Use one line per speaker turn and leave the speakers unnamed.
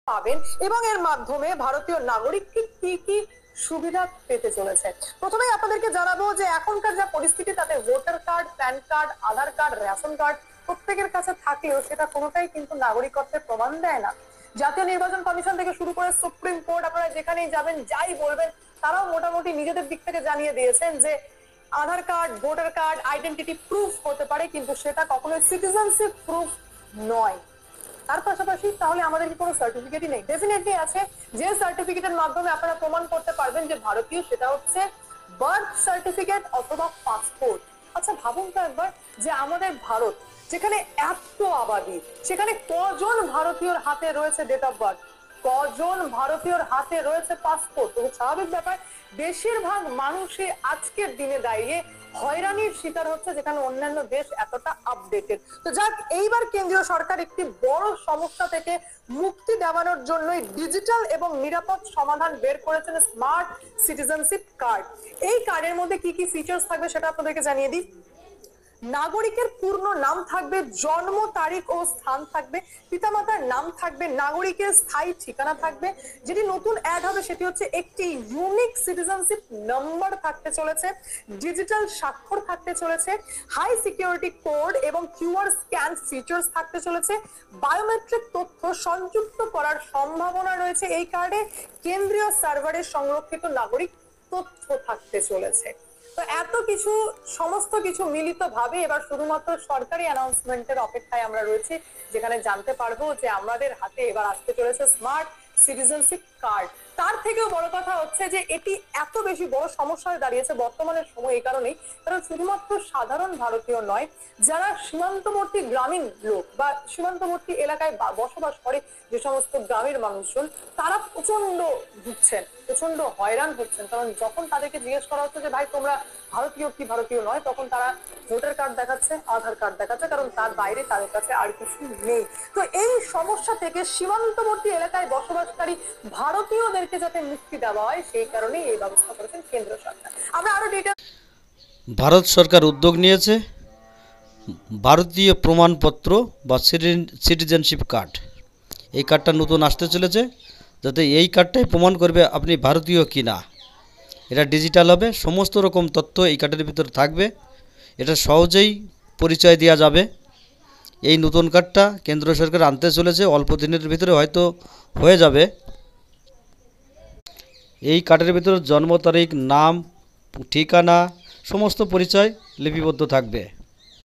পাবেন এবং এর মাধ্যমে ভারতীয় নাগরিককে কি কি সুবিধা পেতে চলেছে। প্রথমেই আপনাদেরকে জানাবো যে এখনকার যা পরিস্থিতি তাতে ভোটার কার্ড, প্যান কার্ড, আধার কার্ড, রেশন কার্ড প্রত্যেকের কাছে থাকলেও সেটা কোনোটাই কিন্তু নাগরিকত্বের প্রমাণ দেয় না। জাতীয় নির্বাচন কমিশন থেকে শুরু করে সুপ্রিম কোর্ট, আপনারা যেখানেই যাবেন যাই বলবেন তারাও মোটামুটি নিজেদের দিক থেকে জানিয়ে দিয়েছেন যে Aadhaar card, voter card identity proof হতে পারে, কিন্তু সেটা কখনোই সিটিজেনশিপ প্রুফ নয়। তার পাশাপাশি তাহলে আমাদের কি কোনো সার্টিফিকেটই নেই? ডেফিনেটলি আছে। যে সার্টিফিকেটের মাধ্যমে আপনারা প্রমাণ করতে পারবেন যে ভারতীয়, সেটা হচ্ছে বার্থ সার্টিফিকেট অথবা পাসপোর্ট। আচ্ছা ভাবুন তো একবার যে আমাদের ভারত, যেখানে এত আবাদি, সেখানে কজন ভারতীয়র হাতে রয়েছে ডেট অফ বার্থ, কজন ভারতীয়র হাতে রয়েছে পাসপোর্ট? তো স্বাভাবিক ব্যাপার, বেশিরভাগ মানুষই আজকের দিনে দাঁড়িয়ে হয়রানির শিকার হচ্ছে, যেখানে অন্যান্য দেশ এতটা আপডেটেড। তো যাক, এইবার কেন্দ্রীয় সরকার একটি বড় সমস্যা থেকে মুক্তি দেওয়ানোর জন্যই ডিজিটাল এবং নিরাপদ সমাধান বের করেছেন স্মার্ট সিটিজেনশিপ কার্ড। এই কার্ডের মধ্যে কি কি ফিচার্স থাকবে সেটা আপনাদেরকে জানিয়ে দিই। নাগরিকের পূর্ণ নাম থাকবে, জন্ম তারিখ ও স্থান থাকবে, পিতামাতার নাম থাকবে, নাগরিকের স্থায়ী ঠিকানা থাকবে। যেটি নতুন অ্যাড হবে সেটি হচ্ছে একটি ইউনিক সিটিজেনশিপ নাম্বার থাকতে চলেছে, ডিজিটাল স্বাক্ষর থাকতে চলেছে, হাই সিকিউরিটি কোড এবং কিউআর স্ক্যান ফিচার্স থাকতে চলেছে, বায়োমেট্রিক তথ্য সংযুক্ত করার সম্ভাবনা রয়েছে এই কার্ডে, কেন্দ্রীয় সার্ভারে সংরক্ষিত নাগরিক তথ্য থাকতে চলেছে। তো এত কিছু, সমস্ত কিছু মিলিত ভাবে এবার শুধুমাত্র সরকারি অ্যানাউন্সমেন্টের অপেক্ষায় আমরা রয়েছি, যেখানে জানতে পারবো যে আমাদের হাতে এবার আসতে চলেছে স্মার্ট সিটিজেনশিপ কার্ড। তার থেকেও বড় কথা হচ্ছে যে এটি এত বেশি বড় সমস্যা হয়ে দাঁড়িয়েছে বর্তমানের সময় এই কারণেই, কারণ শুধুমাত্র সাধারণ ভারতীয় নয়, যারা সীমান্তবর্তী গ্রামীণ লোক বা সীমান্তবর্তী এলাকায় বসবাস করে যে সমস্ত গ্রামের মানুষজন, তারা প্রচন্ড ভুগছেন, প্রচন্ড হয়রান হচ্ছেন। কারণ যখন তাদেরকে জিজ্ঞেস করা হচ্ছে যে ভাই তোমরা ভারতীয় কি ভারতীয় নয়, তখন তারা ভোটার কার্ড দেখাচ্ছে, আধার কার্ড দেখাচ্ছে, কারণ তার বাইরে তাদের কাছে আর কিছু নেই। তো এই সমস্যা থেকে সীমান্তবর্তী এলাকায় বসবাসকারী ভারতীয়দেরকে যাতে মুক্তি দেওয়া হয়, সেই কারণেই এই ব্যবস্থা করেছেন কেন্দ্র সরকার। আমরা আরো ডিটেইলস।
ভারত সরকার উদ্যোগ নিয়েছে ভারতীয় প্রমাণপত্র বা সিটিজেনশিপ কার্ড। এই কার্ডটা নতুন আসতে চলেছে, যাতে এই কার্ডটাই প্রমাণ করবে আপনি ভারতীয় কি না। এটা ডিজিটাল হবে, সমস্ত রকম তথ্য এই কার্ডের ভিতরে থাকবে। এটা সহজেই পরিচয় দেওয়া যাবে। এই নতুন কার্ডটা কেন্দ্র সরকার আনতে চলেছে, অল্প দিনের ভিতরে হয়তো হয়ে যাবে। এই কার্ডের ভিতরে জন্ম তারিখ, নাম, ঠিকানা, সমস্ত পরিচয় লিপিবদ্ধ থাকবে।